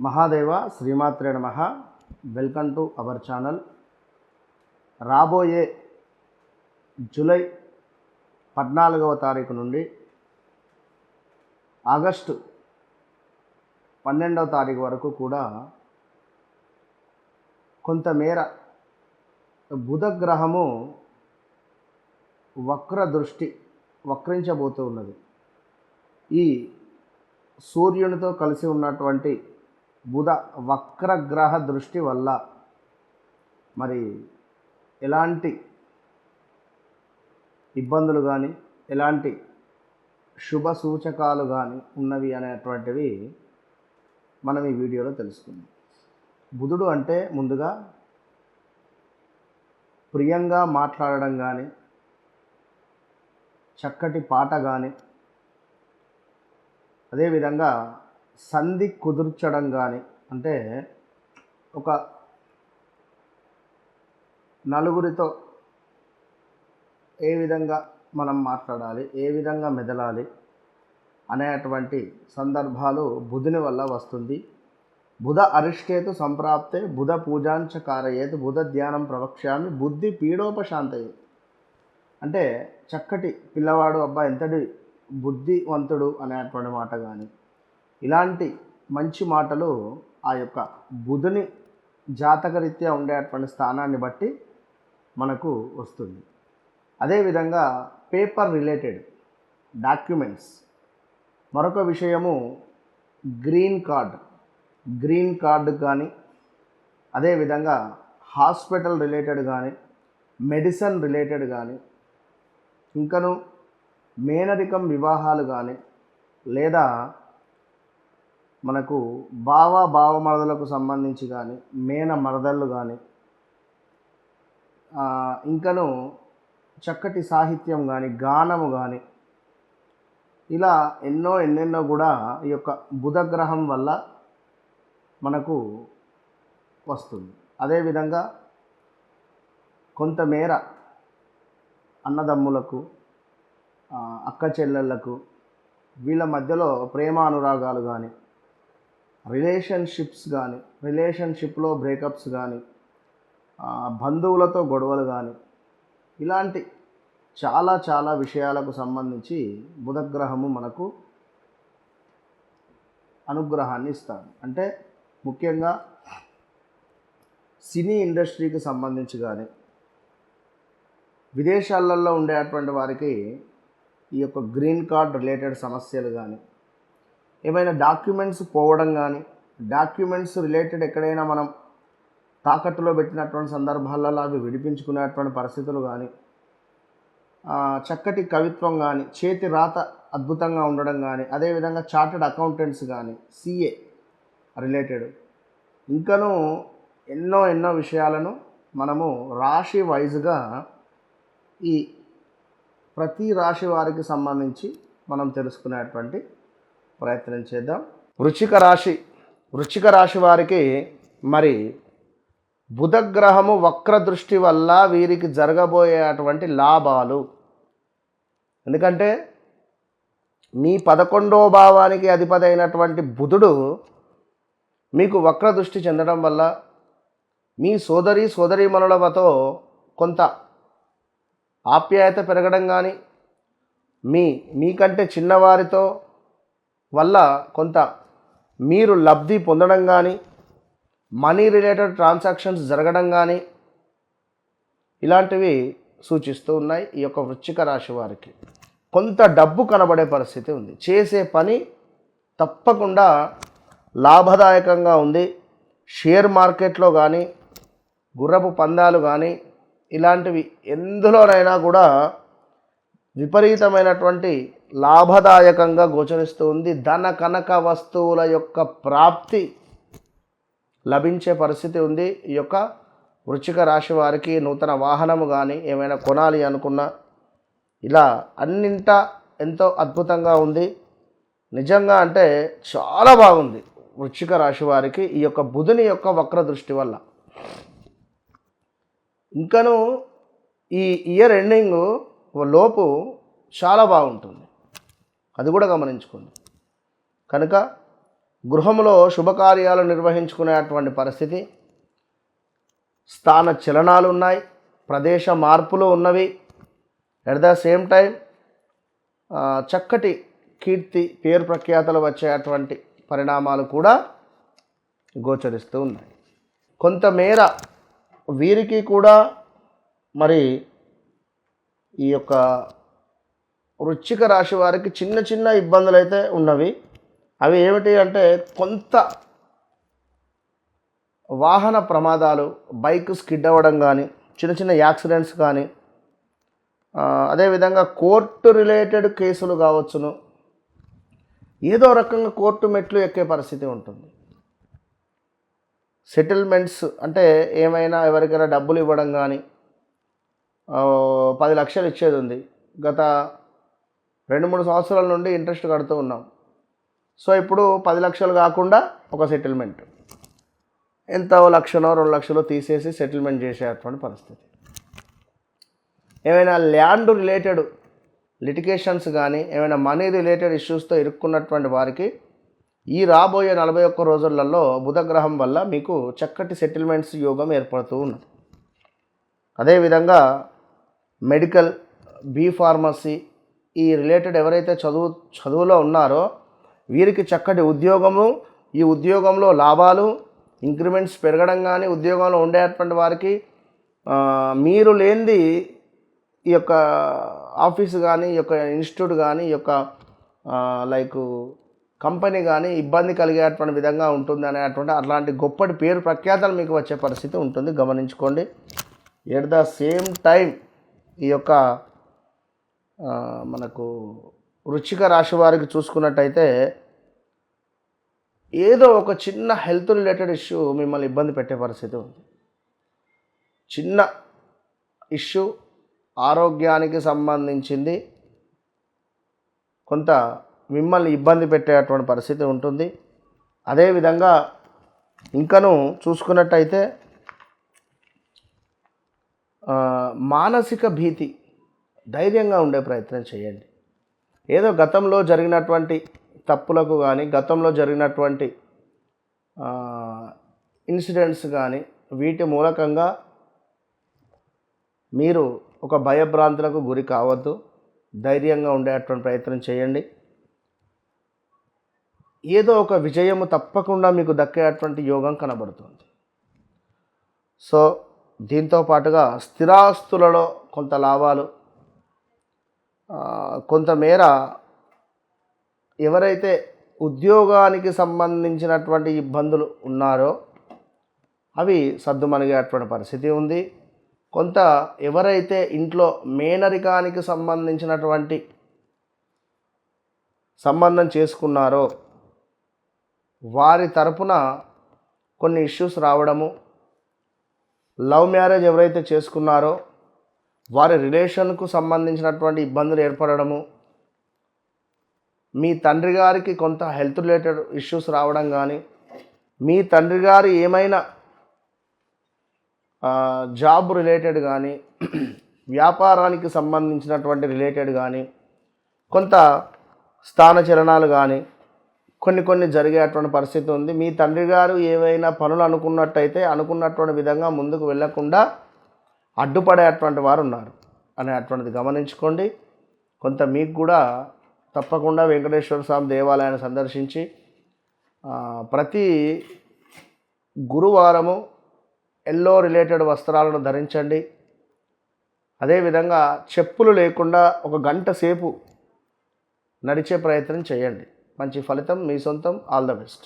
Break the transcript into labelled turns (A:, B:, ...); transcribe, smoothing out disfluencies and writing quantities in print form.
A: మహాదేవ శ్రీమాత్రే నమః. Welcome to our channel. రాబోయే జూలై 14వ తారీఖు నుండి ఆగస్టు 12వ తారీఖు వరకు కూడా కొంతమేర బుధ గ్రహము వక్రించబోతూ ఉన్నది. ఈ సూర్యునితో కలిసి ఉన్నటువంటి బుధ వక్రగ్రహ దృష్టి వల్ల మరి ఎలాంటి ఇబ్బందులు కానీ ఎలాంటి శుభ సూచకాలు కానీ ఉన్నవి అనేటువంటివి మనం ఈ వీడియోలో తెలుసుకుందాం. బుధుడు అంటే ముందుగా ప్రియంగా మాట్లాడడం కానీ, చక్కటి పాట కానీ, అదేవిధంగా సంధి కుదుర్చడం కానీ, అంటే ఒక నలుగురితో ఏ విధంగా మనం మాట్లాడాలి, ఏ విధంగా మెదలాలి అనేటువంటి సందర్భాలు బుధుని వల్ల వస్తుంది. బుధ అరిష్టేతు సంప్రాప్తే బుధ పూజాంచ కారయేత్ బుధ ధ్యానం ప్రవక్ష్యామి బుద్ధి పీడోపశాంతయే. అంటే చక్కటి పిల్లవాడు, అబ్బా ఎంతటి బుద్ధివంతుడు అనేటువంటి మాట కానీ, ఇలాంటి మంచి మాటలు ఆ యొక్క బుధుని జాతకరీత్యా ఉండేటువంటి స్థానాన్ని బట్టి మనకు వస్తుంది. అదేవిధంగా పేపర్ రిలేటెడ్ డాక్యుమెంట్స్, మరొక విషయము గ్రీన్ కార్డు కానీ, అదేవిధంగా హాస్పిటల్ రిలేటెడ్ కానీ, మెడిసిన్ రిలేటెడ్ కానీ, ఇంకను మేనరికం వివాహాలు కానీ, లేదా మనకు బావమరదలకు సంబంధించి కానీ, మేన మరదళ్ళు కానీ, ఇంకను చక్కటి సాహిత్యం కానీ, గానము కానీ, ఇలా ఎన్నెన్నో కూడా ఈ యొక్క బుధగ్రహం వల్ల మనకు వస్తుంది. అదేవిధంగా కొంతమేర అన్నదమ్ములకు, అక్క చెల్లెళ్ళకు, వీళ్ళ మధ్యలో ప్రేమానురాగాలు కానీ, రిలేషన్షిప్లో బ్రేకప్స్ కానీ, బంధువులతో గొడవలు కానీ, ఇలాంటి చాలా విషయాలకు సంబంధించి బుధగ్రహము మనకు అనుగ్రహాన్ని ఇస్తాడు. అంటే ముఖ్యంగా సినీ ఇండస్ట్రీకి సంబంధించి కానీ, విదేశాలలో ఉండేటువంటి వారికి ఈ యొక్క గ్రీన్ కార్డ్ రిలేటెడ్ సమస్యలు కానీ, ఏమైనా డాక్యుమెంట్స్ పోవడం కానీ, డాక్యుమెంట్స్ రిలేటెడ్ ఎక్కడైనా మనం తాకట్టులో పెట్టినటువంటి సందర్భాలలో అవి విడిపించుకునేటువంటి పరిస్థితులు కానీ, చక్కటి కవిత్వం కానీ, చేతి రాత అద్భుతంగా ఉండడం కానీ, అదేవిధంగా చార్టెడ్ అకౌంటెంట్స్ కానీ, సిఏ రిలేటెడ్, ఇంకనూ ఎన్నో విషయాలను మనము రాశి వైజ్గా ఈ ప్రతి రాశి వారికి సంబంధించి మనం తెలుసుకునేటువంటి ప్రయత్నం చేద్దాం. వృశ్చిక రాశి వారికి మరి బుధగ్రహము వక్ర దృష్టి వల్ల వీరికి జరగబోయేటువంటి లాభాలు, ఎందుకంటే మీ 11వ భావానికి అధిపతి అయినటువంటి బుధుడు మీకు వక్ర దృష్టి చెందడం వల్ల మీ సోదరీమణులతో కొంత ఆప్యాయత పెరగడం కానీ, మీకంటే చిన్నవారితో వల్ల కొంత మీరు లబ్ధి పొందడం కానీ, మనీ రిలేటెడ్ ట్రాన్సాక్షన్స్ జరగడం కానీ, ఇలాంటివి సూచిస్తూ ఉన్నాయి. ఈ యొక్క వృశ్చిక రాశి వారికి కొంత డబ్బు కనబడే పరిస్థితి ఉంది. చేసే పని తప్పకుండా లాభదాయకంగా ఉంది. షేర్ మార్కెట్లో కానీ, గుర్రపు పందాలు కానీ, ఇలాంటివి ఎందులోనైనా కూడా విపరీతమైనటువంటి లాభదాయకంగా గోచరిస్తూ ఉంది. ధన కనక వస్తువుల యొక్క ప్రాప్తి లభించే పరిస్థితి ఉంది. ఈ యొక్క వృశ్చిక రాశి వారికి నూతన వాహనము కానీ ఏమైనా కొనాలి అనుకున్నా, ఇలా అన్నింటా ఎంతో అద్భుతంగా ఉంది. నిజంగా అంటే చాలా బాగుంది వృశ్చిక రాశి వారికి ఈ యొక్క బుధుని యొక్క వక్ర దృష్టి వల్ల. ఇంకను ఈ ఇయర్ ఎండింగ్ లోపు చాలా బాగుంటుంది, అది కూడా గమనించుకోండి. కనుక గృహంలో శుభకార్యాలు నిర్వహించుకునేటువంటి పరిస్థితి, స్థాన చలనాలు ఉన్నాయి, ప్రదేశ మార్పులు ఉన్నవి. ఎట్ ద సేమ్ టైం చక్కటి కీర్తి పేరు ప్రఖ్యాతలు వచ్చేటువంటి పరిణామాలు కూడా గోచరిస్తూ ఉన్నాయి. కొంతమేర వీరికి కూడా మరి ఈ యొక్క వృశ్చిక రాశి వారికి చిన్న చిన్న ఇబ్బందులు అయితే ఉన్నవి. అవి ఏమిటి అంటే కొంత వాహన ప్రమాదాలు, బైక్ స్కిడ్ అవ్వడం కానీ, చిన్న చిన్న యాక్సిడెంట్స్ కానీ, అదేవిధంగా కోర్టు రిలేటెడ్ కేసులు కావచ్చును, ఏదో రకంగా కోర్టు మెట్లు ఎక్కే పరిస్థితి ఉంటుంది. సెటిల్మెంట్స్ అంటే ఏమైనా ఎవరికైనా డబ్బులు ఇవ్వడం కానీ, 10 లక్షలు ఇచ్చేది ఉంది, గత 2-3 సంవత్సరాల నుండి ఇంట్రెస్ట్ కడుతూ ఉన్నాం. సో ఇప్పుడు 10 లక్షలు కాకుండా ఒక సెటిల్మెంట్ ఎంత 1 లక్షనో 2 లక్షలో తీసేసి సెటిల్మెంట్ చేసేటువంటి పరిస్థితి. ఏమైనా ల్యాండ్ రిలేటెడ్ లిటిగేషన్స్ కానీ, ఏమైనా మనీ రిలేటెడ్ ఇష్యూస్తో ఇరుక్కున్నటువంటి వారికి ఈ రాబోయే 41 రోజులలో బుధగ్రహం వల్ల మీకు చక్కటి సెటిల్మెంట్స్ యోగం ఏర్పడుతూ ఉన్నది. అదేవిధంగా మెడికల్, బీ ఫార్మసీ ఈ రిలేటెడ్ ఎవరైతే చదువులో ఉన్నారో వీరికి చక్కటి ఉద్యోగము, ఈ ఉద్యోగంలో లాభాలు, ఇంక్రిమెంట్స్ పెరగడం కానీ, ఉద్యోగంలో ఉండేటువంటి వారికి మీరు లేనిది ఈ యొక్క ఆఫీసు కానీ, ఈ యొక్క ఇన్స్టిట్యూట్ కానీ, ఈ యొక్క లైక్ కంపెనీ కానీ ఇబ్బంది కలిగేటువంటి విధంగా ఉంటుంది అనేటువంటి అట్లాంటి గొప్పటి పేరు ప్రఖ్యాతలు మీకు వచ్చే పరిస్థితి ఉంటుంది, గమనించుకోండి. ఎట్ ద సేమ్ టైం ఈ యొక్క మనకు వృశ్చిక రాశి వారికి చూసుకున్నట్టయితే ఏదో ఒక చిన్న హెల్త్ రిలేటెడ్ ఇష్యూ మిమ్మల్ని ఇబ్బంది పెట్టే పరిస్థితి ఉంది. చిన్న ఇష్యూ ఆరోగ్యానికి సంబంధించింది కొంత మిమ్మల్ని ఇబ్బంది పెట్టేటువంటి పరిస్థితి ఉంటుంది. అదేవిధంగా ఇంకను చూసుకున్నట్టయితే మానసిక భీతి, ధైర్యంగా ఉండే ప్రయత్నం చేయండి. ఏదో గతంలో జరిగినటువంటి తప్పులకు కానీ, గతంలో జరిగినటువంటి ఇన్సిడెంట్స్ కానీ వీటి మూలకంగా మీరు ఒక భయభ్రాంతులకు గురి కావద్దు, ధైర్యంగా ఉండేటువంటి ప్రయత్నం చేయండి. ఏదో ఒక విజయము తప్పకుండా మీకు దక్కేటువంటి యోగం కనబడుతుంది. సో దీంతో పాటుగా స్థిరాస్తులలో కొంత లాభాలు, కొంతమేర ఎవరైతే ఉద్యోగానికి సంబంధించినటువంటి ఇబ్బందులు ఉన్నారో అవి సద్దుమణిగేటువంటి పరిస్థితి ఉంది. కొంత ఎవరైతే ఇంట్లో మేనరికానికి సంబంధించినటువంటి సంబంధం చేసుకున్నారో వారి తరపున కొన్ని ఇష్యూస్ రావడము, లవ్ మ్యారేజ్ ఎవరైతే చేసుకున్నారో వారి రిలేషన్కు సంబంధించినటువంటి ఇబ్బందులు ఏర్పడము, మీ తండ్రి గారికి కొంత హెల్త్ రిలేటెడ్ ఇష్యూస్ రావడం కానీ, మీ తండ్రి గారు ఏమైనా జాబ్ రిలేటెడ్ కానీ, వ్యాపారానికి సంబంధించినటువంటి రిలేటెడ్ కానీ, కొంత స్థాన చలనాలు కానీ కొన్ని జరిగేటువంటి పరిస్థితి ఉంది. మీ తండ్రి గారు ఏవైనా పనులు అనుకున్నట్టయితే అనుకున్నటువంటి విధంగా ముందుకు వెళ్ళకుండా అడ్డుపడేటువంటి వారు ఉన్నారు అనేటువంటిది గమనించుకోండి. కొంత మీకు కూడా తప్పకుండా వెంకటేశ్వర స్వామి దేవాలయాన్ని సందర్శించి ప్రతి గురువారము ఎల్లో రిలేటెడ్ వస్త్రాలను ధరించండి. అదేవిధంగా చెప్పులు లేకుండా 1 గంట సేపు నడిచే ప్రయత్నం చేయండి. మంచి ఫలితం మీ సొంతం. All the best.